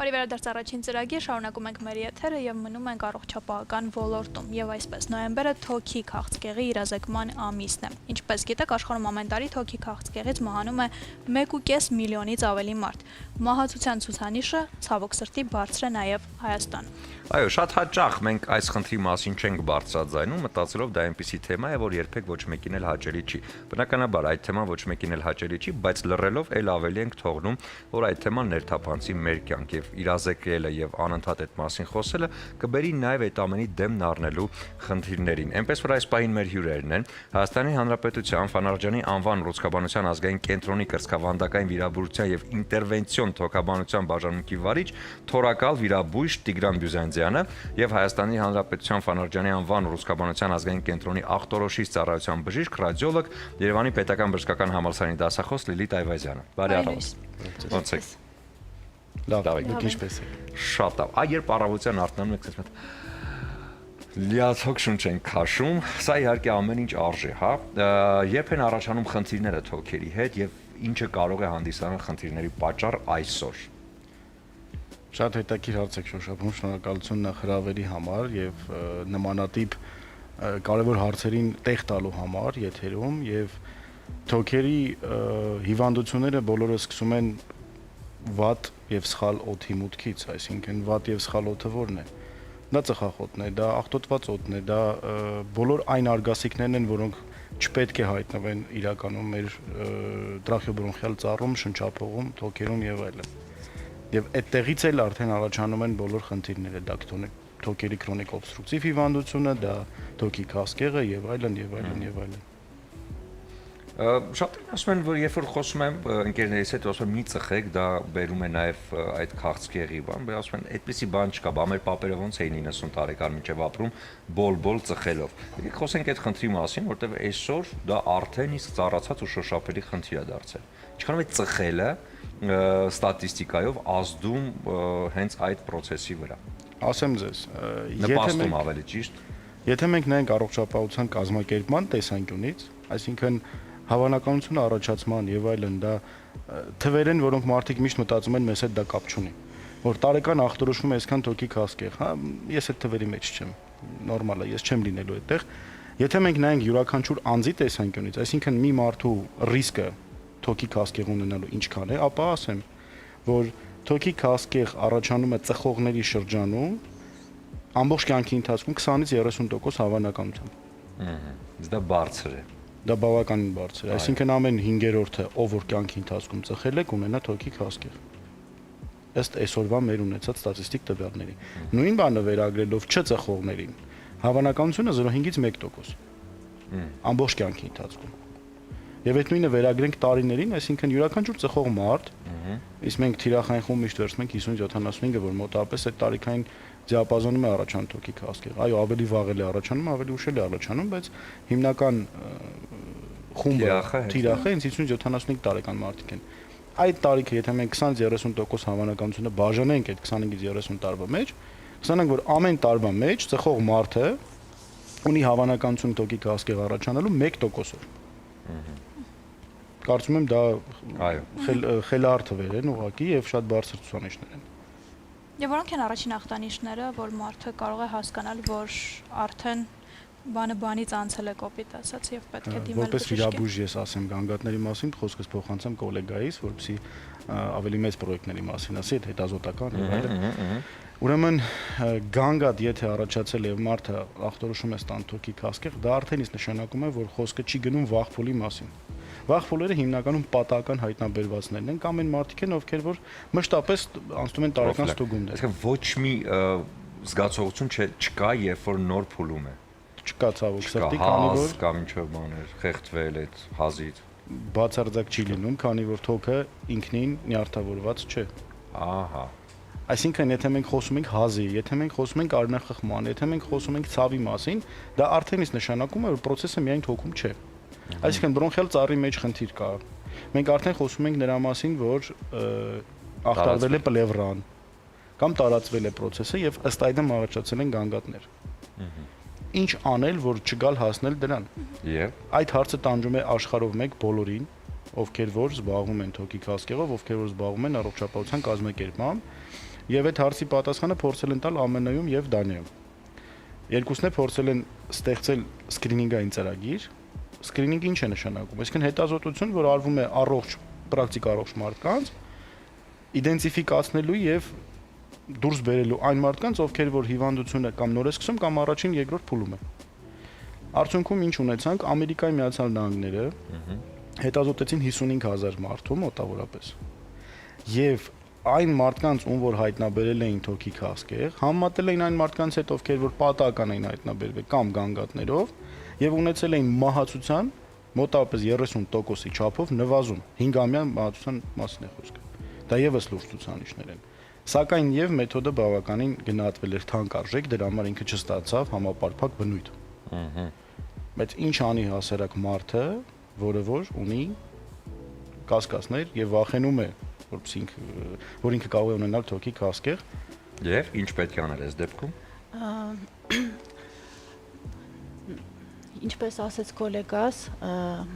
Բարի վերադարձ առաջին ծրագիր, շարունակում ենք մեր եթերը եւ մնում ենք առողջապահական ոլորտում եւ այսպես նոյեմբերը թոքի քաղցկեղի իրազեկման ամիսն է։ Ինչպես գիտեք, աշխարհում ամեն տարի թոքի քաղցկեղից մահանում է 1.5 միլիոնից ավելի մարդ։ Մահացության ցուցանիշը ցավոք սրտի բարձր է նաեւ Հայաստանում։ Այո, շատ հաճախ մենք այս խնդրի մասին չենք բարձրաձայնում, մտածելով դա այնպիսի թեմա է, որ երբեք ոչ մեկին էլ հաճելի չի։ Բնականաբար այդ թեման ոչ մեկին էլ հաճելի չի, բայց լռելով էլ ավելի ենք թողնում, որ այդ թեման ներթափանցի մեր կյանք եւ իրազեկելը եւ անընդհատ այդ մասին խոսելը կբերի նաեւ այդ ամենի դեմն առնելու խնդիրներին։ Էնպես որ այս պահին մեր հյուրերն են Հայաստանի Հանրապետության Ֆանարջանի անվան ռուսկաբանության ազգային կենտրոնի կրծքավանդակային վիրաբուժության եւ ինտերվենցիոն թոքաբանության բաժանմունքի վարիչ, թորակալ վիրաբույժ Տիգրան Բյուզանդյանը եւ Հայաստանի Հանրապետության Ֆանարջանի անվան ռուսկաբանության ազգային կենտրոնի ախտորոշիչ ծառայության բժիշկ, ռադիոլոգ, Երևանի Պետական բժշկական համալսարանի դասախոս Լիլիթ Այվազյանը։ Բարի առավոտ։ Ոնց եք։ Լավ, դուք ինչպես եք։ Շատ լավ։ Այ երբ առավոտյան արթնանում եք, ասես լիաթոք շունչ են քաշում, սա իհարկե ամեն ինչ արժե, հա։ Երբ են առաջանում խնդիրները թոքերի հետ եւ ինչը կարող է հանդիսանալ խնդիրների պատճառ այսօր։ Շատ հետաքրքիր հարց եք շոշափում, շնորհակալություն նախ հրավերի համար եւ նմանատիպ կարևոր հարցերին տեղ տալու համար եթերում եւ թոքերի հիվանդությունները բոլորը սկսում են վատ եւ սխալ օդի մուտքից, այսինքն վատ եւ սխալ օդը ո՞րն է։ Դա ծխախոտն է, դա աղտոտված օդն է, դա բոլոր այն արգասիքներն են, որոնք չպետք է հայտնվեն իրականում մեր տրախեոբրոնխիալ ծառում, շնչափողում, թոքերում եւ այլն։ Եվ այդտեղից էլ արդեն առաջանում են բոլոր խնդիրները, դա թոքերի քրոնիկ օբստրուկտիվ հիվանդությունը, դա թոքի քաղցկեղը եւ այլն եւ այլն եւ այլն։ Շատ ասում են, որ երբ որ խոսում եմ ընկերներիս հետ, ասում եմ մի ծխեք, դա բերում է նաև այդ քաղցկեղի բան, բայց ասում են, այդպիսի բան չկա, բա մեր պապերը ոնց էին 90 տարեկան մինչև ապրում բոլ ծխելով։ Եկեք խոսենք այդ խնդրի մասին, որտեղ այսօր դա արդեն իսկ ծառացած ու շոշափելի խնդիր է դարձել։ Ինչքանով է ծխելը ստատիստիկայով ազդում հենց այդ process-ի վրա։ Ասեմ ձեզ, նպաստում ավելի ճիշտ։ Եթե մենք նայենք առողջապահության կազմակերպման տեսանկյունից, այսինքն հավանականությունը առաջացման եւ այլն դա թվեր են, որոնք մարդիկ միշտ մտածում են մեզ հետ դա կապ չունի, որ տարեկան ախտորոշվում է այսքան թոքի քաղցկեղ, հա, ես այդ թվերի մեջ չեմ, նորմալ է, ես չեմ լինելու այդտեղ։ Եթե մենք նայենք յուրաքանչյուր անձի տեսանկյունից, այսինքն մի մարդու ռիսկը թոքի քաղցկեղ ունենալու ինչքան է, ապա ասեմ, որ թոքի քաղցկեղ առաջանում է ծխողների շրջանում ամբողջ կյանքի ընթացքում 20-ից 30% հավանականությամբ։ Դա բարձր է։ Դա բավականին բարձր է, այսինքն ամեն 5-րդը, ով որ կյանքի ընթացքում ծխել է, կունենա թոքի քաղցկեղ։ Ըստ այսօրվա մեր ունեցած ստատիստիկ տվյալների։ Նույն բանը վերագրելով չծխողներին, հավանականությունը 0.5-ից 1%։ Ամբողջ կյանքի ընթացքում։ Եվ այդ նույնը վերագրենք տարիներին, այսինքն յուրաքանչյուր ծխող մարդ, իսկ մենք թիրախային խումբ միշտ վերցնում ենք 50-75-ը, որ մոտավորապես այդ տարիքային դիապազոնում է առաջանում թոքի քաղցկեղ։ Այո, ավելի վաղ է առաջանում, ավելի ուշ է առաջանում, բայց հիմնական խումբը թիրախը հենց 50-75 տարեկան մարդիկ են։ Այդ տարիքը, եթե մենք 20-30% հավանականությունը բաժանենք այդ 25-ից 30 տարվա մեջ, կստանանք, որ ամեն տարվա մեջ ծխող մարդը ունի հավանականություն թոքի քաղցկեղ առաջանալու 1%-ով։ Կարծում եմ դա խելառ թվեր են ուղղակի եւ շատ բարձր ցուցանիշներ են։ Եվ որոնք են առաջին ախտանիշները, որ մարդը կարող է հասկանալ, որ արդեն բանը բանից անցել է կոպիտ ասած եւ պետք է դիմել բժշկի։ Որպես վիրաբույժ ես ասեմ գանգատների մասին, խոսքս փոխանցեմ գոլեգայից, որպեսզի ավելի մեծ պրոյեկտների մասին ասի, հետազոտական եւ այլն։ Ուրեմն գանգատ եթե առաջացել է եւ մարդը ախտորոշում է ստան թոքի քաղցկեղ, դա արդեն իսկ նշանակում է, որ խոսքը չի գնում վաղ փուլի մասին։ Վաղ փուլերը հիմնականում պատահական հայտնաբերվածներն են կամ այն մարդիկ են, ովքեր որ մշտապես անցնում են տարեկան ստուգումներ։ Այսինքն ոչ մի զգացողություն չկա, երբ որ նոր փուլում է։ Չկա ցավոք սրտի, քանի որ կամ ինչ-որ բաներ, խեղդվել այդ հազից։ Բացարձակ չի լինում, քանի որ թոքը ինքնին նյարդավորված չէ։ Ահա։ Այսինքն, եթե մենք խոսում ենք հազի, եթե մենք խոսում ենք արյունախխման, եթե մենք խոսում ենք ցավի մասին, դա արդեն իսկ նշանակում է, որ process-ը միայն թոքում չէ։ Այսինքն բրոնխիալ ծառի մեջ խնդիր կա։ Մենք արդեն խոսում ենք նրա մասին, որ ախտարվել է պլևրան կամ տարածվել է process-ը եւ ըստ այդմ առաջացել են գանգատներ։ Ինչ անել, որ չգալ հասնել դրան։ Եվ այդ հարցը տանջում է աշխարհով մեկ բոլորին, ովքեր որ զբաղվում են թոքի քաղցկեղով, ովքեր որ զբաղվում են առողջապահության կազմակերպմամբ եւ այդ հարցի պատասխանը փորձել են տալ ԱՄՆ-ում եւ Դանիայում։ Երկուսն է փորձել են ստեղծել սկրինինգային ծրագիր։ Սկրինինգը ինչ է նշանակում։ Այսինքն հետազոտություն, որ արվում է առողջ, պրակտիկ առողջ մարդկանց, իդենտիֆիկացնելու եւ դուրս բերելու այն մարդկանց, ովքեր որ հիվանդությունը կամ նոր է սկսում կամ առաջին, երկրորդ փուլում է։ Արդյունքում ինչ ունեցանք, Ամերիկայի Միացյալ Նահանգները հետազոտեցին 55000 մարդու մոտավորապես։ Եվ այն մարդկանց, ում որ հայտնաբերել էին թոքի քաղցկեղ, համեմատել էին այն մարդկանց հետ, ովքեր որ պատահական էին հայտնաբերվել կամ գանգատներով, եւ ունեցել էին մահացության մոտավորապես 30%-ի չափով նվազում 5-ամյա մահացության մասին է խոսքը։ Դա եւս լուրջ ցուցանիշներ են։ Սակայն եւ մեթոդը բավականին գնահատվել էր թանկարժեք, դրա համար ինքը չստացավ համապարփակ բնույթ։ Բայց ինչ անի հասարակ մարդը, որը որ ունի կասկածներ եւ վախենում է, որ ինքը կարող է ունենալ թոքի քաղցկեղ, եւ ինչ պետք է անել այս դեպքում։ Ինչպես ասեց գոլեգաս,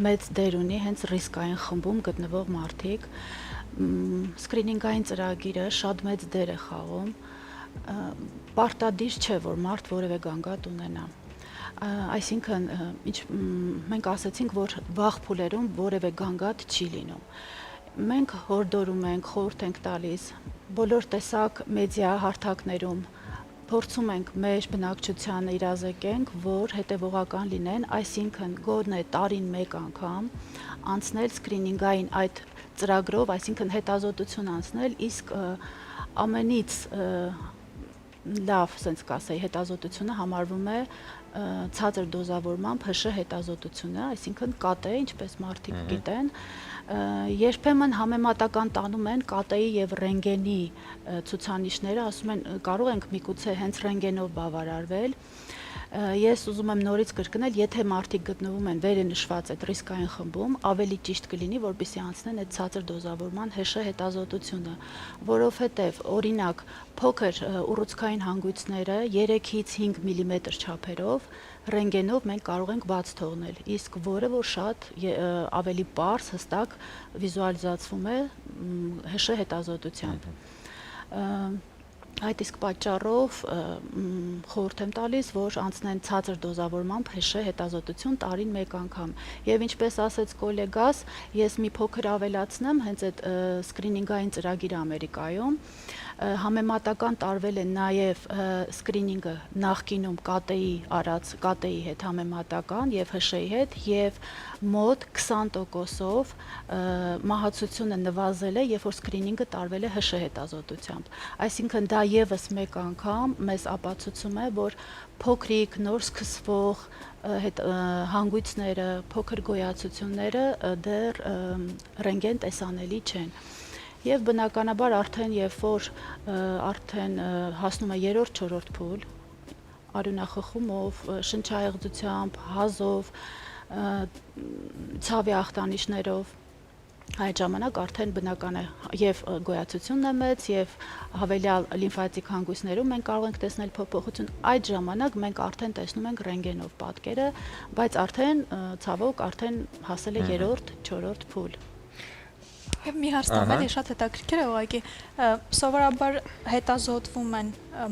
մեծ դեր ունի հենց ռիսկային խմբում գտնվող մարդիկ։ Սկրինինգային ծրագիրը շատ մեծ դեր է խաղում։ Պարտադիր չէ, որ մարդ որևէ գանգատ ունենա։ Այսինքն, մենք ասացինք, որ վաղ փուլերում որևէ գանգատ չի լինում։ Մենք հորդորում ենք, խորհուրդ ենք տալիս բոլոր տեսակ մեդիա հարթակներում փորձում ենք մեր բնակչությանը իրազեկենք, որ հետևողական լինեն, այսինքն գոնե տարին մեկ անգամ անցնել սկրինինգային այդ ծրագրով, այսինքն հետազոտություն անցնել, իսկ ամենից լավ, ասենք կասեի, հետազոտությունը համարվում է ցածր դոզավորմամբ ՀՇ հետազոտությունը, այսինքն ԿՏ, ինչպես մարդիկ գիտեն, երբեմն համեմատական տանում են ԿՏ-ի եւ ռենտգենի ցուցանիշները, ասում են կարող ենք միգուցե հենց ռենտգենով բավարարվել։ Ես ուզում եմ նորից կրկնել, եթե մարդիկ գտնվում են վերենշված այդ ռիսկային խմբում, ավելի ճիշտ կլինի, որպեսզի անցնեն այդ ցածր դոզավորման ՀՇ հետազոտությունը, որովհետև օրինակ փոքր ուռուցքային հանգույցները 3-ից 5 մմ չափերով ռենտգենով մենք կարող ենք բաց թողնել, իսկ որը որ շատ ավելի պարզ, հստակ վիզուալիզացվում է ՀՇ հետազոտությամբ։ Այդ իսկ պատճառով խորհուրդ եմ տալիս, որ անցնեն ցածր դոզավորմամբ ՀՇ հետազոտություն տարին մեկ անգամ։ Եվ ինչպես ասեց գոլեգաս, ես մի փոքր ավելացնեմ, հենց այդ սկրինինգային ծրագիրը Ամերիկայում համեմատական տարվել է նաև սկրինինգը նախկինում ԿՏ-ի արած ԿՏ-ի հետ համեմատական եւ ՀՇ-ի հետ եւ մոտ 20%-ով մահացությունը նվազել է, երբ որ սկրինինգը տարվել է ՀՇ հետազոտությամբ։ Այսինքն դա եւս մեկ անգամ մեզ ապացուցում է, որ փոքրիկ նոր սկսվող հանգույցները, փոքր գոյացությունները դեռ ռենտգեն տեսանելի չեն։ Եվ բնականաբար արդեն երբ որ արդեն հասնում է 3-4 փուլ, արյունախխումով, շնչահեղձությամբ, հազով, ցավի ախտանիշներով, այդ ժամանակ արդեն բնական է եւ գոյացությունն է մեծ եւ հավելյալ լիմֆատիկ հանգույցներում մենք կարող ենք տեսնել փոփոխություն, այդ ժամանակ մենք արդեն տեսնում ենք ռենտգենով պատկերը, բայց արդեն ցավոք արդեն հասել է 3-4 փուլ։ Եվ մի հարց տամ էլի շատ հետաքրքիր է ուղղակի սովորաբար հետազոտվում են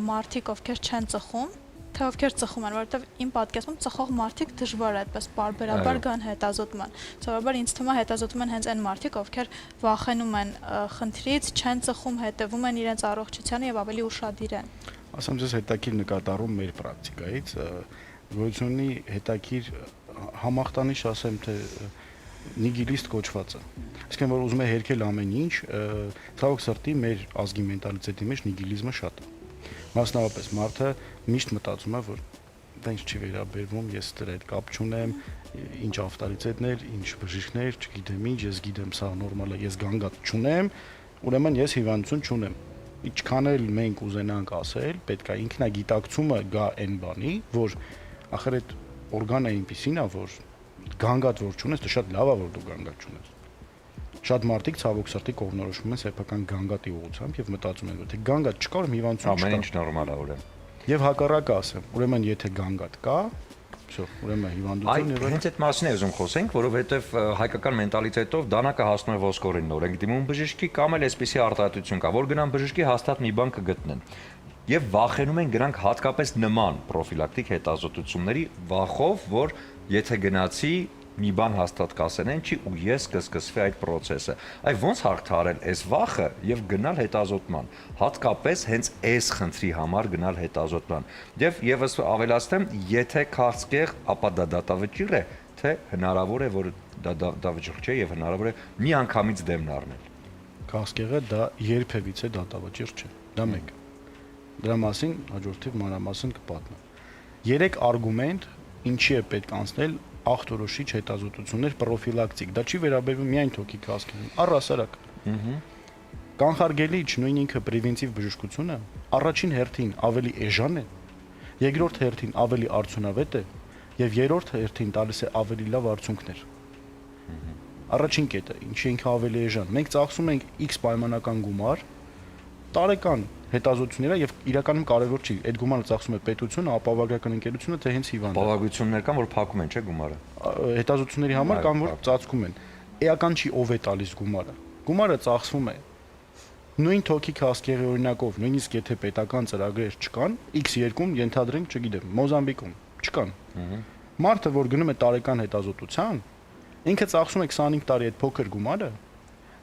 մարդիկ, ովքեր չեն ծխում, թե ովքեր ծխում են, որովհետև իմ պատկերացմամբ ծխող մարդիկ դժվար է այդպես պարբերաբար գան հետազոտման։ Սովորաբար ինձ թվում է հետազոտում են հենց այն մարդիկ, ովքեր վախենում են խնդրից, չեն ծխում, հետևում են իրենց առողջությանը եւ ավելի ուշադիր են։ Ասեմ ձեզ հետաքրքիր նկատառում մեր պրակտիկայից, գոյություն ունի հետաքրքիր համախտանիշ, ասեմ թե նիգիլիստ կոչվածը։ Այսինքն որ ուզում է հերքել ամեն ինչ, ցավոք սրտի մեր ազգի մենտալիտետի մեջ նիգիլիզմը շատ է։ Մասնավորապես մարդը միշտ մտածում է, որ դա ինչ չի վերաբերվում, ես դրա հետ կապ չունեմ, ինչ ավտորիտետներ, ինչ բժիշկներ, չգիտեմ ինչ, ես գիտեմ սա նորմալ է, ես գանգատ չունեմ, ուրեմն ես հիվանդություն չունեմ։ Ինչքան էլ մենք ուզենանք ասել, պետք է ինքնագիտակցումը գա այն բանի, որ ախր այդ օրգանը այնպեսին է, որ գանգատ որ չունես, դա շատ լավ է, որ դու գանգատ չունես։ Շատ մարդիկ ցավոք սրտի կողմնորոշվում են սեփական գանգատի ուղղությամբ եւ մտածում են, որ թե գանգատ չկա, ուրեմն հիվանդություն չկա։ Ամեն ինչ նորմալ է ուրեմն։ Եվ հակառակը ասեմ, ուրեմն եթե գանգատ կա, Всё, ուրեմն հիվանդություն Այ հենց այդ մասին է ուզում խոսենք, որովհետև հայկական մենտալիտետով դանակը հասնում է ոսկորին նոր ենք դիմում բժշկի կամ էլ այսպիսի արտահայտություն կա, որ գնան բժշկի հաստատ մի բան կգտնեն։ Եվ վախենում են գրանք հատկապես նման պրոֆիլակտիկ հետազոտությունների վախով, որ եթե գնացի մի բան հաստատ կասեն չի ու ես կսկսվի այդ process-ը։ Այ ո՞նց հաղթահարել այս վախը եւ գնալ հետազոտման, հատկապես հենց այս խնդրի համար գնալ հետազոտման։ Եվ եւս ավելացնեմ, եթե քաղցկեղ, ապա դա դատավճիռ է, թե հնարավոր է, որ դա դատավճիռ չէ եւ հնարավոր է մի անգամից դեմն առնել։ Քաղցկեղը դա երբևիցե դատավճիռ չէ։ Դա մեկ։ Դրա մասին հաջորդիվ մանրամասն կպատմեմ։ 3 արգումենտ ինչի է պետք անցնել ախտորոշիչ հետազոտություններ պրոֆիլակտիկ։ Դա չի վերաբերվում միայն թոքի քաղցկեղին, առհասարակ։ Կանխարգելիչ նույն ինքը պրևենտիվ բժշկությունը առաջին հերթին ավելի էժան է, երկրորդ հերթին ավելի արդյունավետ է եւ երրորդ հերթին տալիս է ավելի լավ արդյունքներ։ Առաջին կետը, ինչի ինքը ավելի էժան։ Մենք ծախսում ենք X պայմանական գումար տարեկան հետազոտությունները եւ իրականում կարեւոր չի, այդ գումարը ծախսում է պետությունը, ապահովագրական ընկերությունը, թե հենց հիվանդը։ Ապահովություններ կան, որ փակում են, չէ՞ գումարը։ Հետազոտությունների համար կամ որ ծածկում են։ Էական չի ով է տալիս գումարը։ Գումարը ծախսվում է նույն թոքի քաղցկեղի օրինակով, նույնիսկ եթե պետական ծրագրեր չկան, X2 ենթադրենք, չգիտեմ, Մոզամբիկում չկան։ Մարդը, որ գնում է տարեկան հետազոտության, ինքը ծախսում է 25 տարի այդ փոքր գումարը,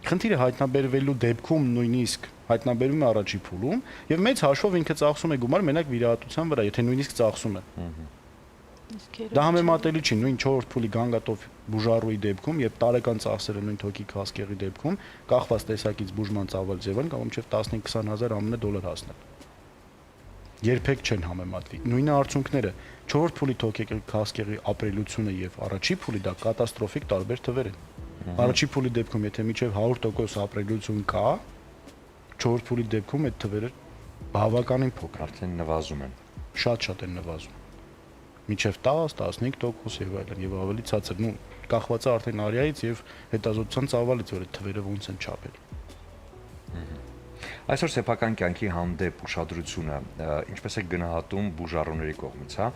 խնդիրը հայտնաբերվելու դեպքում նույնիսկ հայտնաբերվում է առաջի փուլում եւ մեծ հաշվով ինքը ծախսում է գումար մենակ վիրահատության վրա, եթե նույնիսկ ծախսում է։ Դա համեմատելի չի նույն 4 փուլի գանգատով բուժառուի դեպքում եւ տարեկան ծախսերը նույն թոքի քաղցկեղի դեպքում կախված տեսակից բուժման ծավալ ձևն կամ մինչեւ 15-20000 ԱՄՆ դոլար հասնել։ Երբեք չեն համեմատվի։ Նույնը արդյունքները 4 փուլի թոքի քաղցկեղի ապրելությունը եւ առաջի փուլի դա կատաստրոֆիկ տարբեր թվեր են։ Առաջի փուլի դեպքում եթե միջև 100% ապրելություն կա, 4 փուլի դեպքում այդ թվերը բավականին փոքր արդեն նվազում են։ Շատ են նվազում։ Միջև 10-15% եւ այլն եւ ավելի ցածր, կախված է արդեն արիայից եւ հետազոտության ծավալից, որ այդ թվերը ոնց են չափել։ Այսօր սեփական կյանքի հանդեպ ուշադրությունը ինչպես է գնահատում բուժառուների կողմից, հա,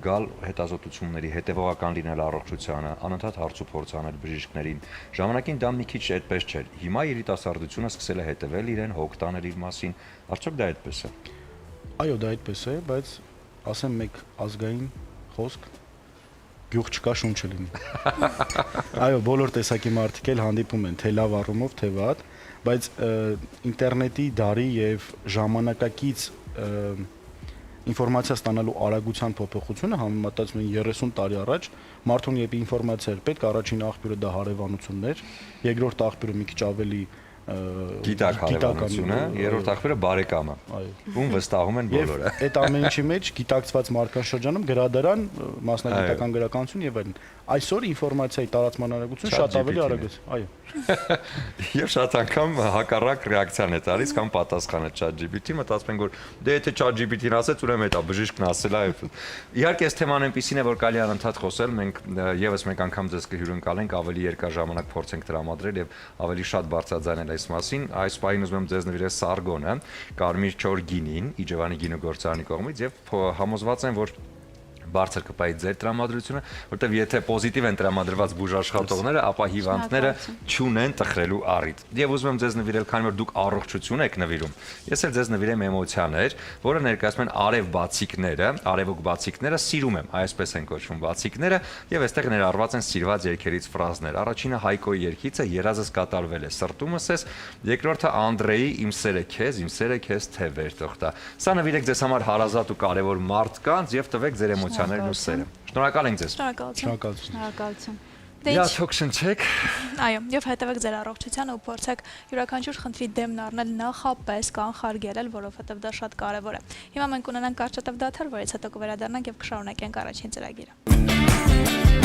գալ հետազոտությունների, հետևողական լինել առողջությանը, անընդհատ հարց ու փորձ անել բժիշկներին։ Ժամանակին դա մի քիչ այդպես չէր։ Հիմա երիտասարդությունը սկսել է հետևել իրեն, հոգ տանել իր մասին։ Արդյոք դա այդպես է։ Այո, դա այդպես է, բայց ասեմ մեկ ազգային խոսք գյուղ չկա շունչը լինի։ Այո, բոլոր տեսակի մարդիկ էլ հանդիպում են թե լավ առումով, թե վատ, բայց ինտերնետի դարի եւ ժամանակակից ինֆորմացիա ստանալու արագության փոփոխությունը համեմատած նույն 30 տարի առաջ մարդուն երբ ինֆորմացիա էր պետք, առաջին աղբյուրը դա հարևանություններ, երկրորդ աղբյուրը մի քիչ ավելի գիտակ հարևանությունը, երրորդ աղբյուրը բարեկամը։ Այո։ Ում վստահում են բոլորը։ Եվ այդ ամեն ինչի մեջ գիտակցված մարդկանց շրջանում գրադարան, մասնագիտական գրականություն եւ այլն։ Այսօր ինֆորմացիայի տարածման արագությունը շատ ավելի արագ է։ Այո։ Եվ շատ անգամ հակառակ ռեակցիան է տալիս կամ պատասխանը ChatGPT-ի, մտածում են որ դե եթե ChatGPT-ն ասեց, ուրեմն դա բժիշկն ասել է։ Իհարկե, այս թեման այնպեսին է, որ կարելի է անընդհատ խոսել, մենք եւս մեկ անգամ ձեզ կհյուրընկալենք, ավելի երկար ժամանակ փորձենք տրամադրել եւ ավելի շատ բարձրաձայնել այս մասին։ Այս պահին ուզում եմ ձեզ նվիրել Սարգոնը, Կարմիր Չոր գինին, Իջևանի գինոգործարանի կողմից եւ համոզված եմ, որ բարձր կպայի ձեր տրամադրությունը, որտեղ եթե պոզիտիվ են տրամադրված բուժաշխատողները, ապա հիվանդները չունեն տխրելու առիթ։ Եվ ուզում եմ ձեզ նվիրել, քանի որ դուք առողջություն եք նվիրում։ Ես էլ ձեզ նվիրեմ էմոցիաներ, որը ներկայացնում են արև բացիկները, արևոք բացիկները, սիրում եմ, այսպես են կոչվում բացիկները, եւ այստեղ ներառված են սիրված երգերից ֆրազներ։ Առաջինը Հայկոյի երգիցը երազս կատարվել է, սրտումս ես, երկրորդը Անդրեի իմ սերը քեզ թե վեր թողտա։ Սա նվիրեք ձեզ համար հարազատ ու կարևոր մարդկանց եւ տվեք ձեր էմոցիաներն ու սերը։ Շնորհակալ ենք ձեզ։ Շնորհակալություն։ Դե թող շնչեք։ Այո, եւ հետևեք ձեր առողջությանը ու փորձեք յուրաքանչյուր խնդրի դեմն առնել նախապես կանխարգելել, որովհետեւ դա շատ կարեւոր է։ Հիմա մենք ունենանք կարճատև դադար, որից հետո կվերադառնանք եւ կշարունակենք առաջին ծրագիրը։